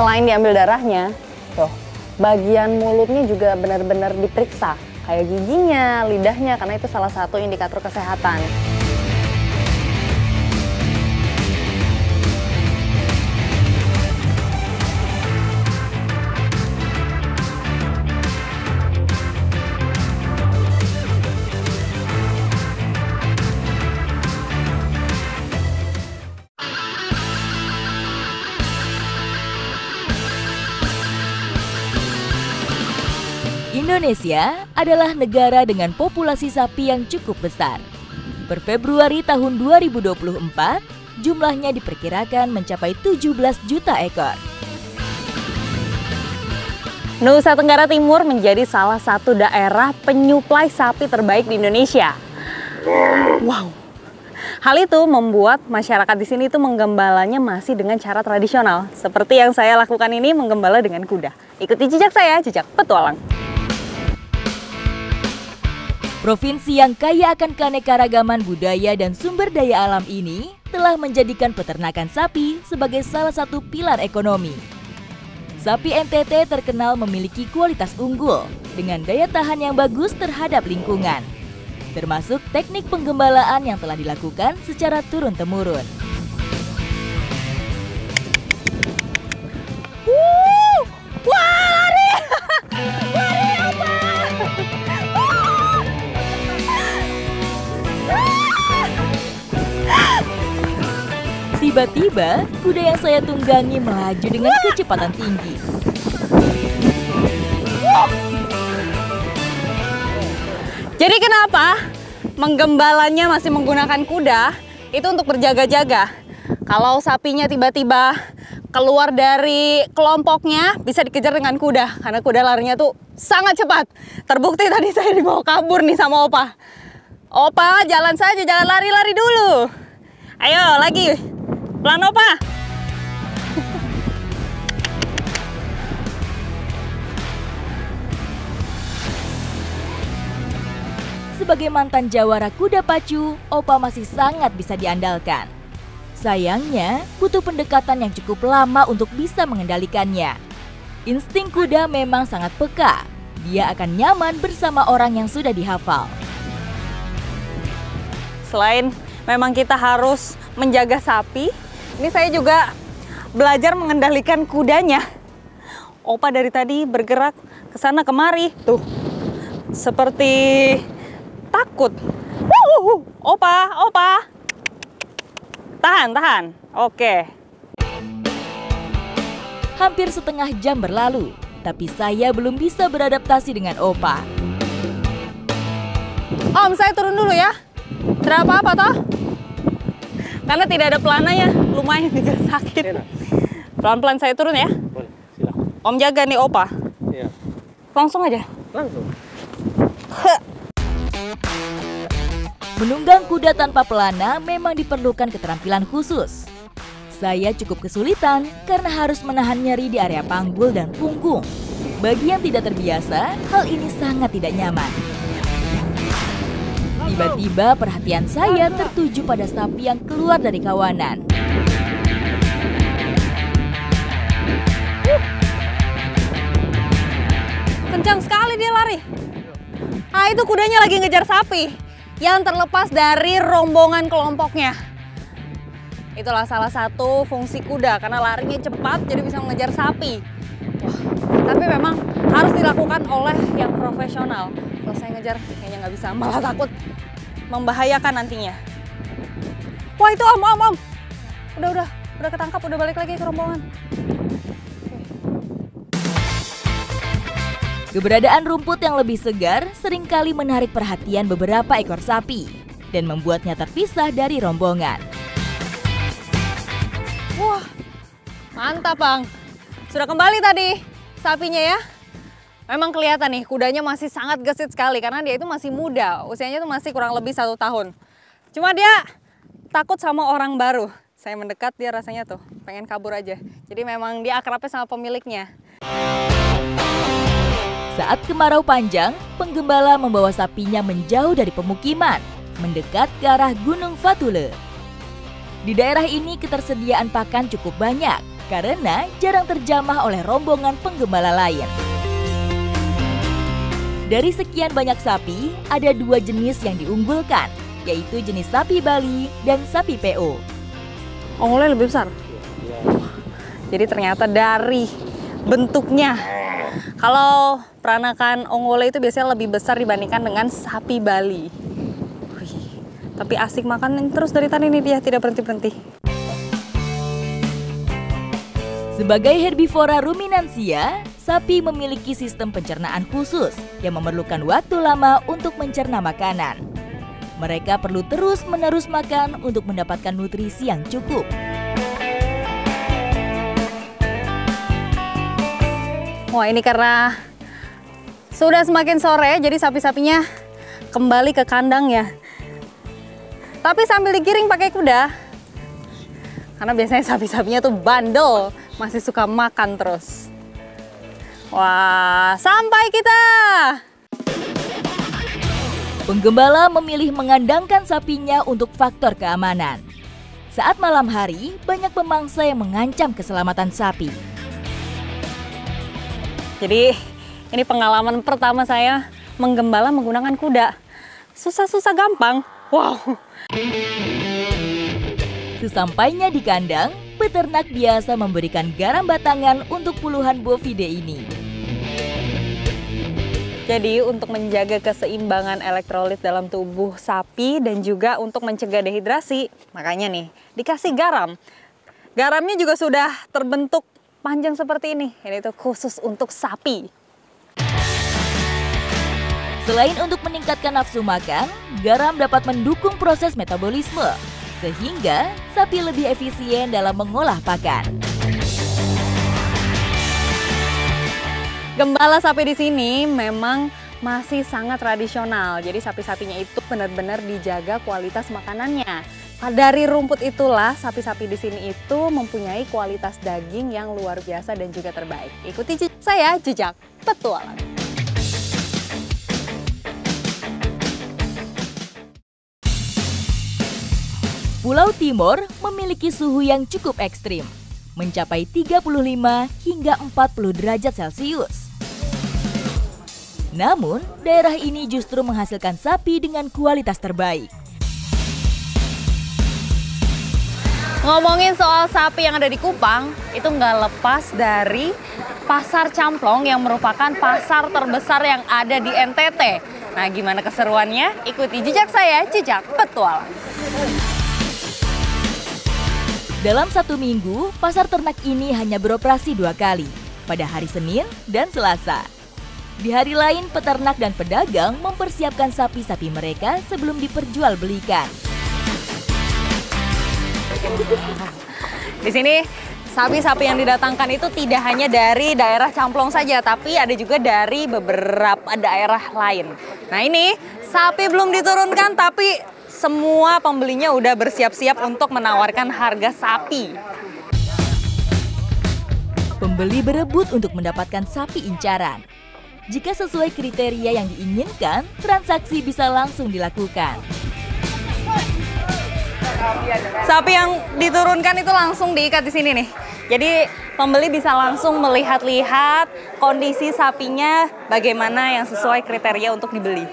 Selain diambil darahnya, tuh, bagian mulutnya juga benar-benar diperiksa. Kayak giginya, lidahnya, karena itu salah satu indikator kesehatan. Indonesia adalah negara dengan populasi sapi yang cukup besar. Per Februari tahun 2024, jumlahnya diperkirakan mencapai 17 juta ekor. Nusa Tenggara Timur menjadi salah satu daerah penyuplai sapi terbaik di Indonesia. Wow. Hal itu membuat masyarakat di sini itu menggembalanya masih dengan cara tradisional. Seperti yang saya lakukan ini, menggembala dengan kuda. Ikuti jejak saya, jejak petualang. Provinsi yang kaya akan keanekaragaman budaya dan sumber daya alam ini telah menjadikan peternakan sapi sebagai salah satu pilar ekonomi. Sapi NTT terkenal memiliki kualitas unggul dengan daya tahan yang bagus terhadap lingkungan, termasuk teknik penggembalaan yang telah dilakukan secara turun-temurun. Tiba-tiba, kuda yang saya tunggangi melaju dengan kecepatan tinggi. Jadi kenapa menggembalanya masih menggunakan kuda? Itu untuk berjaga-jaga. Kalau sapinya tiba-tiba keluar dari kelompoknya, bisa dikejar dengan kuda. Karena kuda larinya tuh sangat cepat. Terbukti tadi saya dibawa kabur nih sama Opa. Opa, jalan saja, jangan lari-lari dulu. Ayo, lagi. Pelan, Opa. Sebagai mantan jawara kuda pacu, Opa masih sangat bisa diandalkan. Sayangnya, butuh pendekatan yang cukup lama untuk bisa mengendalikannya. Insting kuda memang sangat peka. Dia akan nyaman bersama orang yang sudah dihafal. Selain memang kita harus menjaga sapi, ini saya juga belajar mengendalikan kudanya. Opa dari tadi bergerak ke sana kemari, tuh, seperti takut. Opa, tahan. Oke. Hampir setengah jam berlalu, tapi saya belum bisa beradaptasi dengan Opa. Om, saya turun dulu ya. Tidak apa-apa toh? Karena tidak ada pelananya, lumayan juga sakit. Pelan-pelan saya turun ya. Boleh, silakan. Om jaga nih Opa. Iya. Langsung aja. Langsung. Menunggang kuda tanpa pelana memang diperlukan keterampilan khusus. Saya cukup kesulitan karena harus menahan nyeri di area panggul dan punggung. Bagi yang tidak terbiasa, hal ini sangat tidak nyaman. Tiba-tiba perhatian saya tertuju pada sapi yang keluar dari kawanan. Kencang sekali dia lari. Ah, itu kudanya lagi ngejar sapi yang terlepas dari rombongan kelompoknya. Itulah salah satu fungsi kuda, karena larinya cepat jadi bisa mengejar sapi. Wah, tapi memang harus dilakukan oleh yang profesional. Kalau saya ngejar kayaknya nggak bisa, malah takut membahayakan nantinya. Wah, itu om. Udah ketangkap, udah balik lagi ke rombongan. Keberadaan rumput yang lebih segar seringkali menarik perhatian beberapa ekor sapi dan membuatnya terpisah dari rombongan. Wah, mantap Bang. Sudah kembali tadi sapinya ya. Memang kelihatan nih kudanya masih sangat gesit sekali karena dia itu masih muda. Usianya tuh masih kurang lebih 1 tahun. Cuma dia takut sama orang baru. Saya mendekat, dia rasanya tuh pengen kabur aja. Jadi memang dia akrabnya sama pemiliknya. Saat kemarau panjang, penggembala membawa sapinya menjauh dari pemukiman, mendekat ke arah Gunung Fatule. Di daerah ini ketersediaan pakan cukup banyak, karena jarang terjamah oleh rombongan penggembala lain. Dari sekian banyak sapi, ada 2 jenis yang diunggulkan, yaitu jenis sapi Bali dan sapi PO. Ongolnya lebih besar? Jadi ternyata dari bentuknya. Kalau peranakan ongole itu biasanya lebih besar dibandingkan dengan sapi Bali. Wih, tapi asik makan terus dari tadi nih dia, tidak berhenti-berhenti. Sebagai herbivora ruminansia, sapi memiliki sistem pencernaan khusus yang memerlukan waktu lama untuk mencerna makanan. Mereka perlu terus-menerus makan untuk mendapatkan nutrisi yang cukup. Wah, ini karena sudah semakin sore, jadi sapi-sapinya kembali ke kandang ya. Tapi sambil digiring pakai kuda. Karena biasanya sapi-sapinya tuh bandel, masih suka makan terus. Wah, sampai kita! Penggembala memilih mengandangkan sapinya untuk faktor keamanan. Saat malam hari, banyak pemangsa yang mengancam keselamatan sapi. Jadi, ini pengalaman pertama saya menggembala menggunakan kuda. Susah-susah gampang. Wow! Sesampainya di kandang, peternak biasa memberikan garam batangan untuk puluhan bovide ini. Jadi untuk menjaga keseimbangan elektrolit dalam tubuh sapi dan juga untuk mencegah dehidrasi, makanya nih dikasih garam. Garamnya juga sudah terbentuk panjang seperti ini. Ini tuh khusus untuk sapi. Selain untuk meningkatkan nafsu makan, garam dapat mendukung proses metabolisme, sehingga sapi lebih efisien dalam mengolah pakan. Gembala sapi di sini memang masih sangat tradisional. Jadi sapi-sapinya itu benar-benar dijaga kualitas makanannya. Dari rumput itulah sapi-sapi di sini itu mempunyai kualitas daging yang luar biasa dan juga terbaik. Ikuti jejak saya, jejak petualang. Pulau Timor memiliki suhu yang cukup ekstrim, mencapai 35 hingga 40 derajat Celcius. Namun, daerah ini justru menghasilkan sapi dengan kualitas terbaik. Ngomongin soal sapi yang ada di Kupang, itu nggak lepas dari Pasar Camplong yang merupakan pasar terbesar yang ada di NTT. Nah, gimana keseruannya? Ikuti jejak saya, jejak petualang. Dalam 1 minggu, pasar ternak ini hanya beroperasi 2 kali, pada hari Senin dan Selasa. Di hari lain, peternak dan pedagang mempersiapkan sapi-sapi mereka sebelum diperjualbelikan. Di sini, sapi-sapi yang didatangkan itu tidak hanya dari daerah Camplong saja, tapi ada juga dari beberapa daerah lain. Nah ini, sapi belum diturunkan, tapi semua pembelinya udah bersiap-siap untuk menawarkan harga sapi. Pembeli berebut untuk mendapatkan sapi incaran. Jika sesuai kriteria yang diinginkan, transaksi bisa langsung dilakukan. Sapi yang diturunkan itu langsung diikat di sini nih. Jadi pembeli bisa langsung melihat-lihat kondisi sapinya bagaimana yang sesuai kriteria untuk dibeli.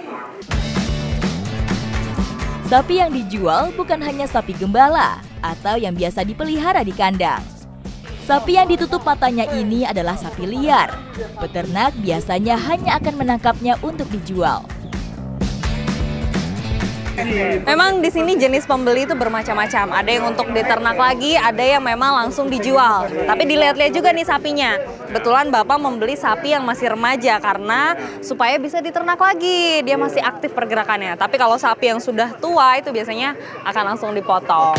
Sapi yang dijual bukan hanya sapi gembala atau yang biasa dipelihara di kandang. Sapi yang ditutup matanya ini adalah sapi liar. Peternak biasanya hanya akan menangkapnya untuk dijual. Memang di sini jenis pembeli itu bermacam-macam. Ada yang untuk diternak lagi, ada yang memang langsung dijual. Tapi dilihat-lihat juga nih sapinya. Kebetulan Bapak membeli sapi yang masih remaja karena supaya bisa diternak lagi. Dia masih aktif pergerakannya. Tapi kalau sapi yang sudah tua itu biasanya akan langsung dipotong.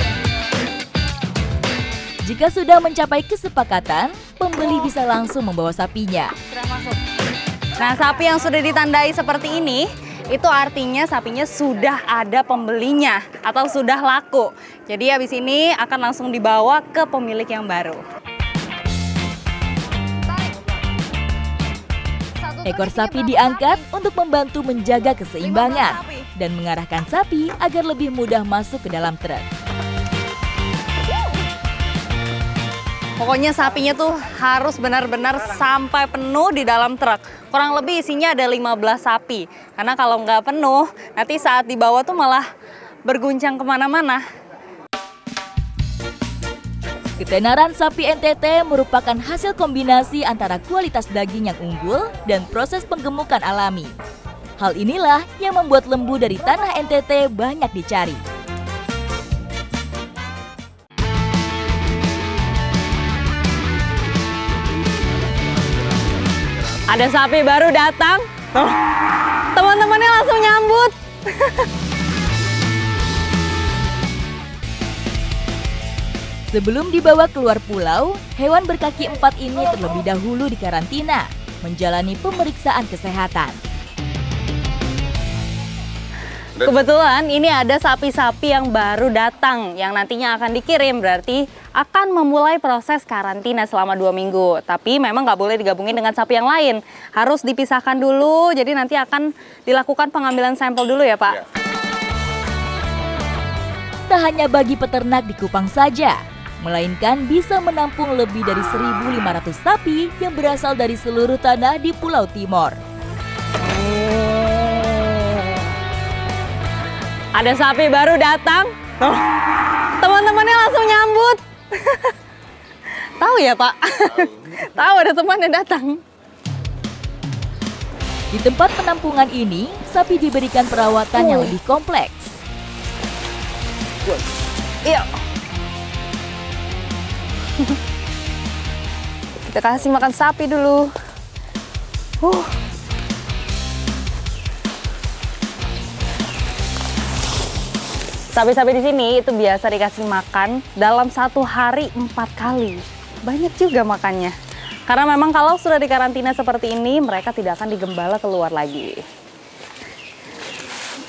Jika sudah mencapai kesepakatan, pembeli bisa langsung membawa sapinya. Nah, sapi yang sudah ditandai seperti ini, itu artinya sapinya sudah ada pembelinya atau sudah laku. Jadi habis ini akan langsung dibawa ke pemilik yang baru. Ekor sapi diangkat untuk membantu menjaga keseimbangan dan mengarahkan sapi agar lebih mudah masuk ke dalam truk. Pokoknya sapinya tuh harus benar-benar sampai penuh di dalam truk. Kurang lebih isinya ada 15 sapi. Karena kalau nggak penuh, nanti saat dibawa tuh malah berguncang kemana-mana. Ketenaran sapi NTT merupakan hasil kombinasi antara kualitas daging yang unggul dan proses penggemukan alami. Hal inilah yang membuat lembu dari tanah NTT banyak dicari. Ada sapi baru datang, teman-temannya langsung nyambut. Sebelum dibawa keluar pulau, hewan berkaki 4 ini terlebih dahulu dikarantina, menjalani pemeriksaan kesehatan. Kebetulan ini ada sapi-sapi yang baru datang, yang nantinya akan dikirim, berarti akan memulai proses karantina selama 2 minggu. Tapi memang nggak boleh digabungin dengan sapi yang lain, harus dipisahkan dulu, jadi nanti akan dilakukan pengambilan sampel dulu ya Pak? Tak hanya bagi peternak di Kupang saja, melainkan bisa menampung lebih dari 1.500 sapi yang berasal dari seluruh tanah di Pulau Timor. Ada sapi baru datang, teman-temannya langsung nyambut. Tahu ya Pak? Tahu ada teman yang datang. Di tempat penampungan ini, sapi diberikan perawatan yang lebih kompleks. Iya. Kita kasih makan sapi dulu. Sapi-sapi di sini itu biasa dikasih makan dalam 1 hari 4 kali. Banyak juga makannya. Karena memang kalau sudah dikarantina seperti ini, mereka tidak akan digembala keluar lagi.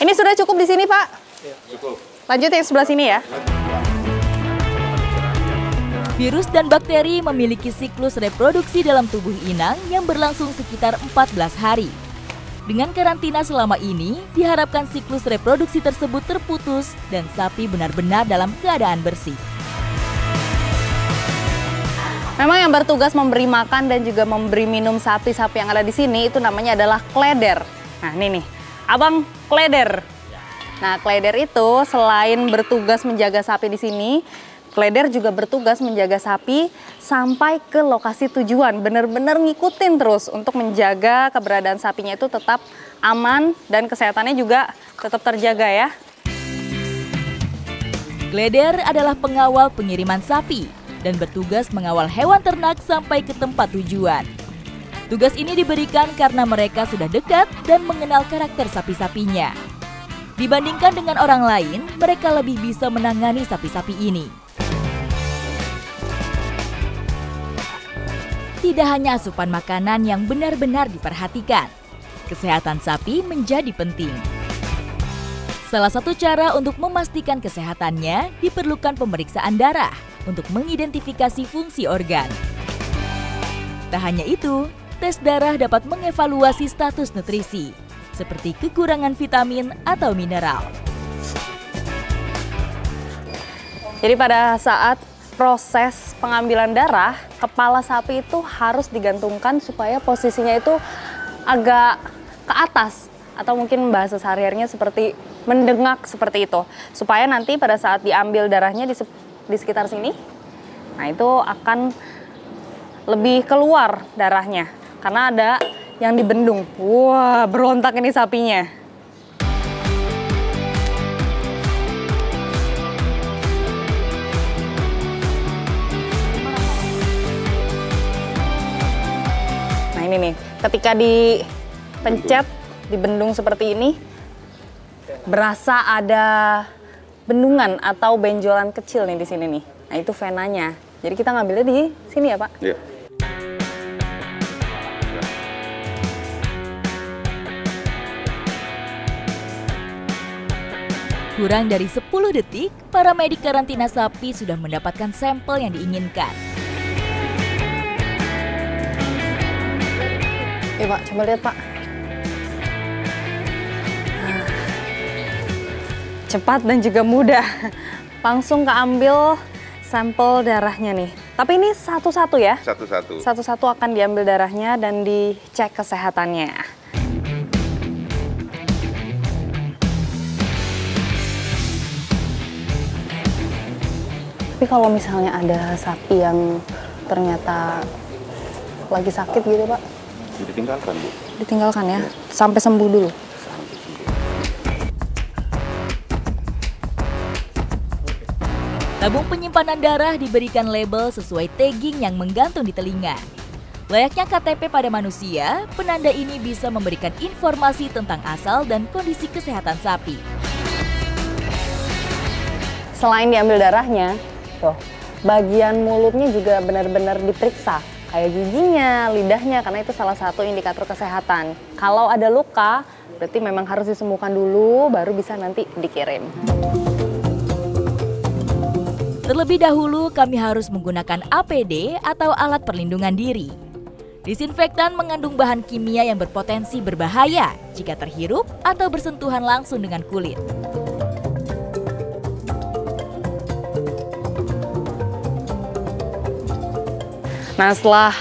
Ini sudah cukup di sini, Pak? Ya, cukup. Lanjut yang sebelah sini ya. Virus dan bakteri memiliki siklus reproduksi dalam tubuh inang yang berlangsung sekitar 14 hari. Dengan karantina selama ini, diharapkan siklus reproduksi tersebut terputus dan sapi benar-benar dalam keadaan bersih. Memang yang bertugas memberi makan dan juga memberi minum sapi-sapi yang ada di sini itu namanya adalah kleder. Nah ini nih, Abang kleder. Nah kleder itu selain bertugas menjaga sapi di sini, kleder juga bertugas menjaga sapi sampai ke lokasi tujuan. Benar-benar ngikutin terus untuk menjaga keberadaan sapinya itu tetap aman dan kesehatannya juga tetap terjaga ya. Kleder adalah pengawal pengiriman sapi dan bertugas mengawal hewan ternak sampai ke tempat tujuan. Tugas ini diberikan karena mereka sudah dekat dan mengenal karakter sapi-sapinya. Dibandingkan dengan orang lain, mereka lebih bisa menangani sapi-sapi ini. Tidak hanya asupan makanan yang benar-benar diperhatikan, kesehatan sapi menjadi penting. Salah satu cara untuk memastikan kesehatannya diperlukan pemeriksaan darah untuk mengidentifikasi fungsi organ. Tak hanya itu, tes darah dapat mengevaluasi status nutrisi, seperti kekurangan vitamin atau mineral. Jadi pada saat proses pengambilan darah, kepala sapi itu harus digantungkan supaya posisinya itu agak ke atas. Atau mungkin bahasa sehari-harinya seperti mendengak seperti itu. Supaya nanti pada saat diambil darahnya di sekitar sini, nah itu akan lebih keluar darahnya. Karena ada yang dibendung. Wah, berontak ini sapinya. Nah ini nih, ketika dipencet, dibendung seperti ini, berasa ada bendungan atau benjolan kecil nih di sini nih. Nah itu venanya. Jadi kita ngambilnya di sini ya Pak? Iya. Kurang dari 10 detik, para medik karantina sapi sudah mendapatkan sampel yang diinginkan. Pak, coba lihat Pak. Cepat dan juga mudah. Langsung keambil sampel darahnya nih. Tapi ini satu-satu ya? Satu-satu. Satu-satu akan diambil darahnya dan dicek kesehatannya. Tapi kalau misalnya ada sapi yang ternyata lagi sakit gitu Pak? Ditinggalkan Bu. Ditinggalkan ya? Sampai sembuh dulu? Tabung penyimpanan darah diberikan label sesuai tagging yang menggantung di telinga. Layaknya KTP pada manusia, penanda ini bisa memberikan informasi tentang asal dan kondisi kesehatan sapi. Selain diambil darahnya, tuh, bagian mulutnya juga benar-benar diperiksa. Kayak giginya, lidahnya, karena itu salah satu indikator kesehatan. Kalau ada luka, berarti memang harus disembuhkan dulu, baru bisa nanti dikirim. Terlebih dahulu, kami harus menggunakan APD atau alat perlindungan diri. Disinfektan mengandung bahan kimia yang berpotensi berbahaya jika terhirup atau bersentuhan langsung dengan kulit. Nah, setelah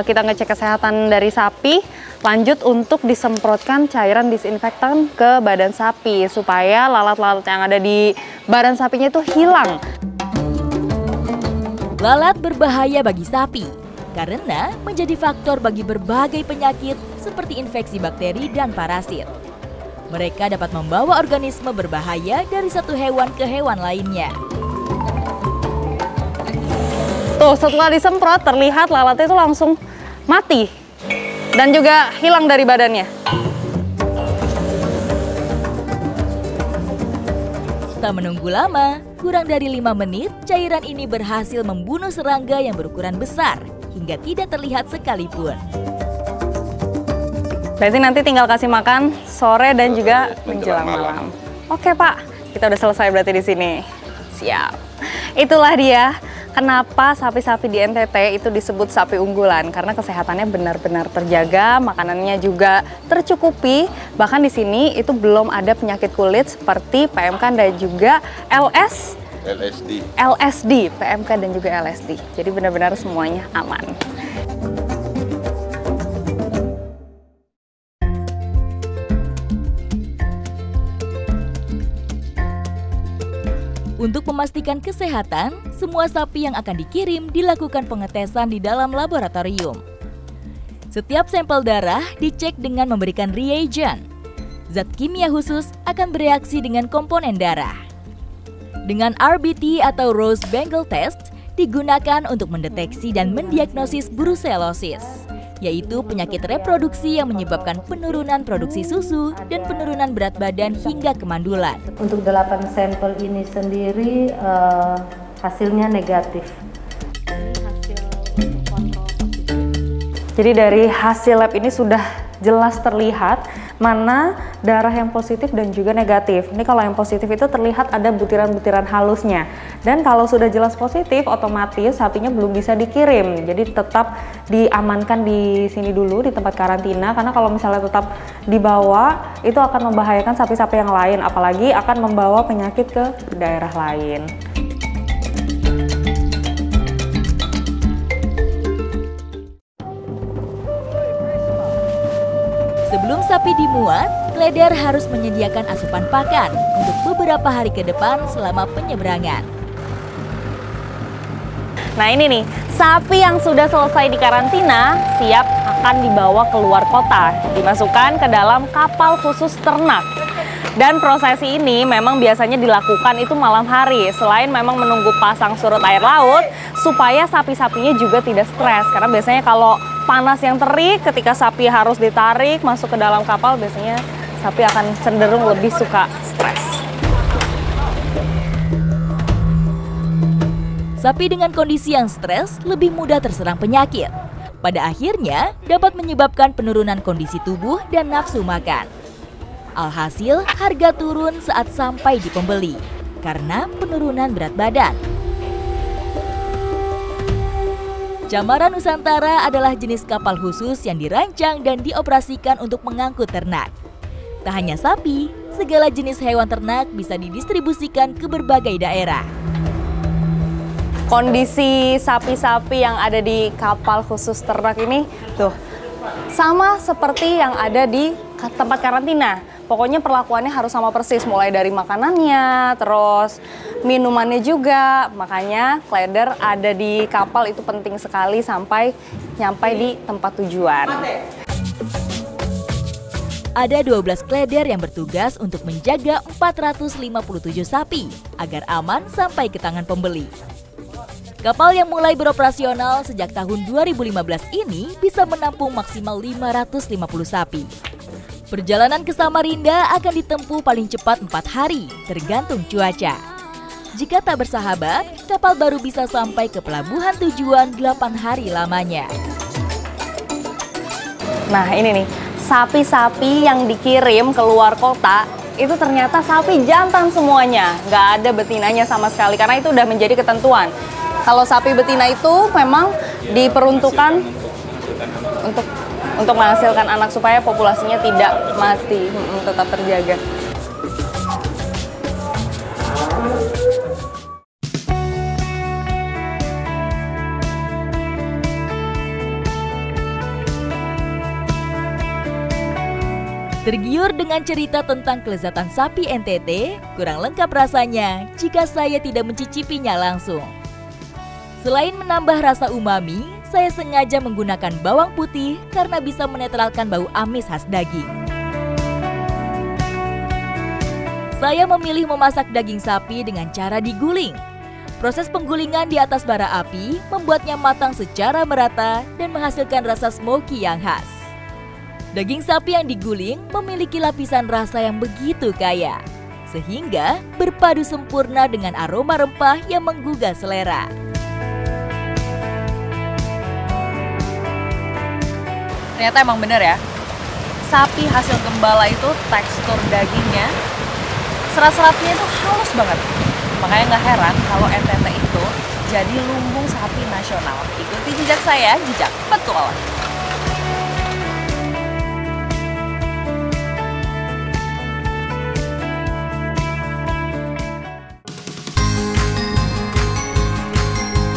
kita ngecek kesehatan dari sapi, lanjut untuk disemprotkan cairan disinfektan ke badan sapi supaya lalat-lalat yang ada di badan sapinya itu hilang. Lalat berbahaya bagi sapi karena menjadi faktor bagi berbagai penyakit seperti infeksi bakteri dan parasit. Mereka dapat membawa organisme berbahaya dari satu hewan ke hewan lainnya. Tuh, setelah disemprot terlihat lalatnya itu langsung mati dan juga hilang dari badannya. Tak menunggu lama, kurang dari 5 menit, cairan ini berhasil membunuh serangga yang berukuran besar hingga tidak terlihat sekalipun. Berarti nanti tinggal kasih makan sore dan juga menjelang malam. Oke Pak, kita udah selesai berarti di sini. Siap. Itulah dia kenapa sapi-sapi di NTT itu disebut sapi unggulan, karena kesehatannya benar-benar terjaga, makanannya juga tercukupi. Bahkan di sini itu belum ada penyakit kulit seperti PMK dan juga LSD, PMK dan juga LSD. Jadi benar-benar semuanya aman. Untuk memastikan kesehatan, semua sapi yang akan dikirim dilakukan pengetesan di dalam laboratorium. Setiap sampel darah dicek dengan memberikan reagen. Zat kimia khusus akan bereaksi dengan komponen darah. Dengan RBT atau Rose Bengal Test digunakan untuk mendeteksi dan mendiagnosis brusellosis, yaitu penyakit reproduksi yang menyebabkan penurunan produksi susu dan penurunan berat badan hingga kemandulan. Untuk 8 sampel ini sendiri hasilnya negatif. Jadi dari hasil lab ini sudah jelas terlihat mana darah yang positif dan juga negatif. Ini kalau yang positif itu terlihat ada butiran-butiran halusnya. Dan kalau sudah jelas positif, otomatis sapinya belum bisa dikirim. Jadi tetap diamankan di sini dulu di tempat karantina, karena kalau misalnya tetap dibawa itu akan membahayakan sapi-sapi yang lain, apalagi akan membawa penyakit ke daerah lain. Sebelum sapi dimuat, kleder harus menyediakan asupan pakan untuk beberapa hari ke depan selama penyeberangan. Nah ini nih, sapi yang sudah selesai dikarantina siap akan dibawa keluar kota, dimasukkan ke dalam kapal khusus ternak. Dan prosesi ini memang biasanya dilakukan itu malam hari, selain memang menunggu pasang surut air laut, supaya sapi-sapinya juga tidak stres. Karena biasanya kalau panas yang terik, ketika sapi harus ditarik masuk ke dalam kapal, biasanya sapi akan cenderung lebih suka stres. Sapi dengan kondisi yang stres lebih mudah terserang penyakit. Pada akhirnya dapat menyebabkan penurunan kondisi tubuh dan nafsu makan. Alhasil harga turun saat sampai di pembeli karena penurunan berat badan. Camaran Nusantara adalah jenis kapal khusus yang dirancang dan dioperasikan untuk mengangkut ternak. Tak hanya sapi, segala jenis hewan ternak bisa didistribusikan ke berbagai daerah. Kondisi sapi-sapi yang ada di kapal khusus ternak ini tuh sama seperti yang ada di tempat karantina. Pokoknya perlakuannya harus sama persis, mulai dari makanannya, terus minumannya juga. Makanya kleder ada di kapal itu penting sekali sampai nyampe di tempat tujuan. Ada 12 kleder yang bertugas untuk menjaga 457 sapi agar aman sampai ke tangan pembeli. Kapal yang mulai beroperasional sejak tahun 2015 ini bisa menampung maksimal 550 sapi. Perjalanan ke Samarinda akan ditempuh paling cepat 4 hari, tergantung cuaca. Jika tak bersahabat, kapal baru bisa sampai ke pelabuhan tujuan 8 hari lamanya. Nah ini nih, sapi-sapi yang dikirim ke luar kota itu ternyata sapi jantan semuanya, nggak ada betinanya sama sekali karena itu udah menjadi ketentuan. Kalau sapi betina itu memang diperuntukkan untuk menghasilkan anak supaya populasinya tidak mati, tetap terjaga. Tergiur dengan cerita tentang kelezatan sapi NTT, kurang lengkap rasanya jika saya tidak mencicipinya langsung. Selain menambah rasa umami, saya sengaja menggunakan bawang putih karena bisa menetralkan bau amis khas daging. Saya memilih memasak daging sapi dengan cara diguling. Proses penggulingan di atas bara api membuatnya matang secara merata dan menghasilkan rasa smoky yang khas. Daging sapi yang diguling memiliki lapisan rasa yang begitu kaya, sehingga berpadu sempurna dengan aroma rempah yang menggugah selera. Ternyata emang bener ya, sapi hasil gembala itu tekstur dagingnya, serat-seratnya itu halus banget. Makanya nggak heran kalau NTT itu jadi lumbung sapi nasional. Ikuti jejak saya, jejak petualang.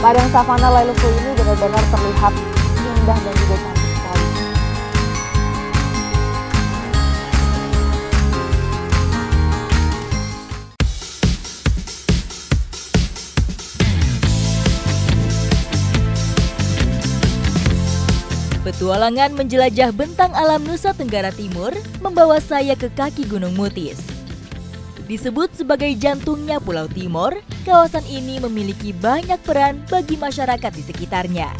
Padang savana Lailufu ini benar-benar terlihat indah dan juga cantik sekali. Petualangan menjelajah bentang alam Nusa Tenggara Timur membawa saya ke kaki Gunung Mutis. Disebut sebagai jantungnya Pulau Timor, kawasan ini memiliki banyak peran bagi masyarakat di sekitarnya.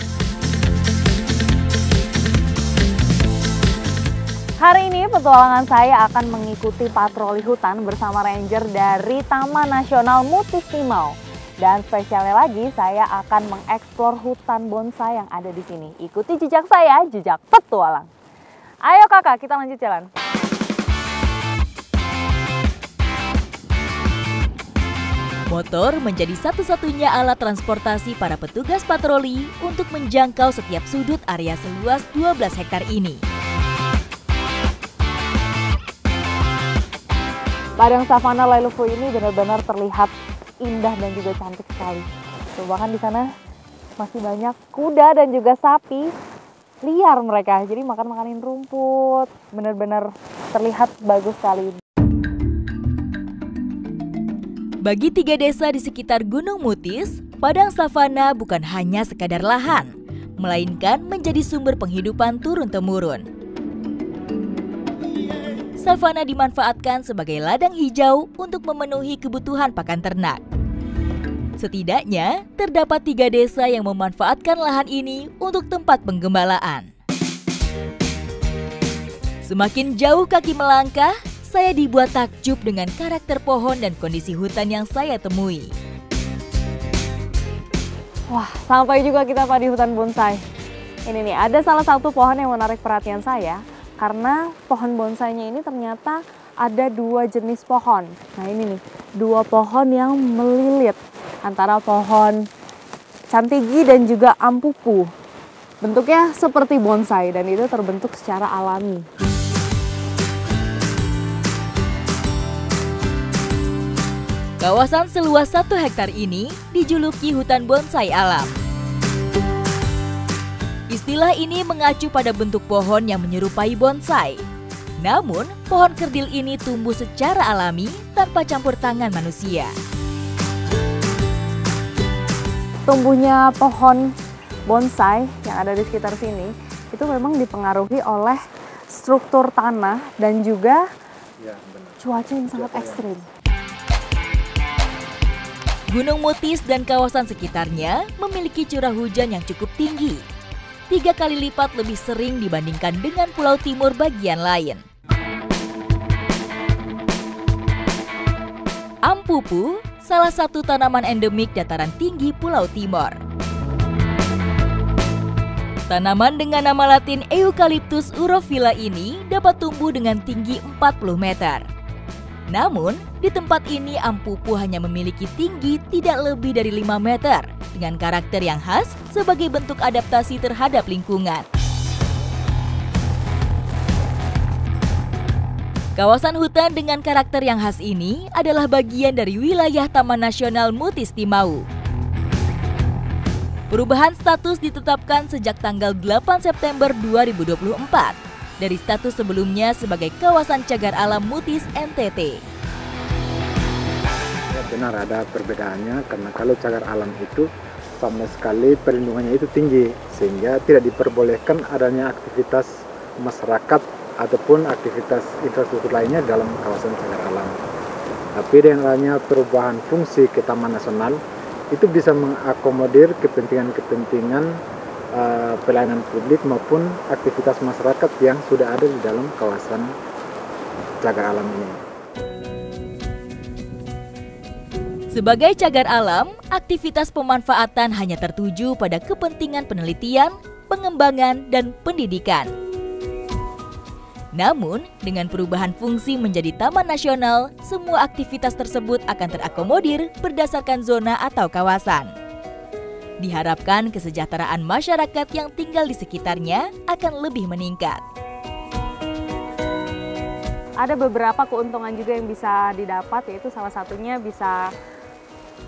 Hari ini petualangan saya akan mengikuti patroli hutan bersama ranger dari Taman Nasional Mutis Timau. Dan spesialnya lagi, saya akan mengeksplor hutan bonsai yang ada di sini. Ikuti jejak saya, jejak petualang. Ayo kakak, kita lanjut jalan. Motor menjadi satu-satunya alat transportasi para petugas patroli untuk menjangkau setiap sudut area seluas 12 hektar ini. Padang savana Lailufu ini benar-benar terlihat indah dan juga cantik sekali. Tuh, bahkan di sana masih banyak kuda dan juga sapi liar mereka. Jadi makan-makanin rumput, benar-benar terlihat bagus sekali. Bagi 3 desa di sekitar Gunung Mutis, padang savana bukan hanya sekadar lahan, melainkan menjadi sumber penghidupan turun-temurun. Savana dimanfaatkan sebagai ladang hijau untuk memenuhi kebutuhan pakan ternak. Setidaknya, terdapat 3 desa yang memanfaatkan lahan ini untuk tempat penggembalaan. Semakin jauh kaki melangkah, saya dibuat takjub dengan karakter pohon dan kondisi hutan yang saya temui. Wah, sampai juga kita di hutan bonsai. Ini nih, ada salah satu pohon yang menarik perhatian saya karena pohon bonsainya ini ternyata ada 2 jenis pohon. Nah ini nih, 2 pohon yang melilit antara pohon cantigi dan juga ampupu. Bentuknya seperti bonsai dan itu terbentuk secara alami. Kawasan seluas 1 hektar ini dijuluki hutan bonsai alam. Istilah ini mengacu pada bentuk pohon yang menyerupai bonsai. Namun, pohon kerdil ini tumbuh secara alami tanpa campur tangan manusia. Tumbuhnya pohon bonsai yang ada di sekitar sini itu memang dipengaruhi oleh struktur tanah dan juga cuaca yang sangat ekstrim. Gunung Mutis dan kawasan sekitarnya memiliki curah hujan yang cukup tinggi, 3 kali lipat lebih sering dibandingkan dengan Pulau Timur bagian lain. Ampupu, salah satu tanaman endemik dataran tinggi Pulau Timor. Tanaman dengan nama latin Eucalyptus urophylla ini dapat tumbuh dengan tinggi 40 meter. Namun, di tempat ini ampupu hanya memiliki tinggi tidak lebih dari 5 meter dengan karakter yang khas sebagai bentuk adaptasi terhadap lingkungan. Kawasan hutan dengan karakter yang khas ini adalah bagian dari wilayah Taman Nasional Mutis Timau. Perubahan status ditetapkan sejak tanggal 8 September 2024 dari status sebelumnya sebagai kawasan cagar alam Mutis NTT. Ya, benar ada perbedaannya karena kalau cagar alam itu sama sekali perlindungannya itu tinggi sehingga tidak diperbolehkan adanya aktivitas masyarakat ataupun aktivitas infrastruktur lainnya dalam kawasan cagar alam. Tapi dengan adanya perubahan fungsi ke Taman Nasional itu bisa mengakomodir kepentingan-kepentingan pelayanan publik maupun aktivitas masyarakat yang sudah ada di dalam kawasan cagar alam ini. Sebagai cagar alam, aktivitas pemanfaatan hanya tertuju pada kepentingan penelitian, pengembangan, dan pendidikan. Namun, dengan perubahan fungsi menjadi taman nasional, semua aktivitas tersebut akan terakomodir berdasarkan zona atau kawasan. Diharapkan kesejahteraan masyarakat yang tinggal di sekitarnya akan lebih meningkat. Ada beberapa keuntungan juga yang bisa didapat, yaitu salah satunya bisa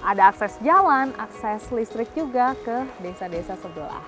ada akses jalan, akses listrik juga ke desa-desa sebelah.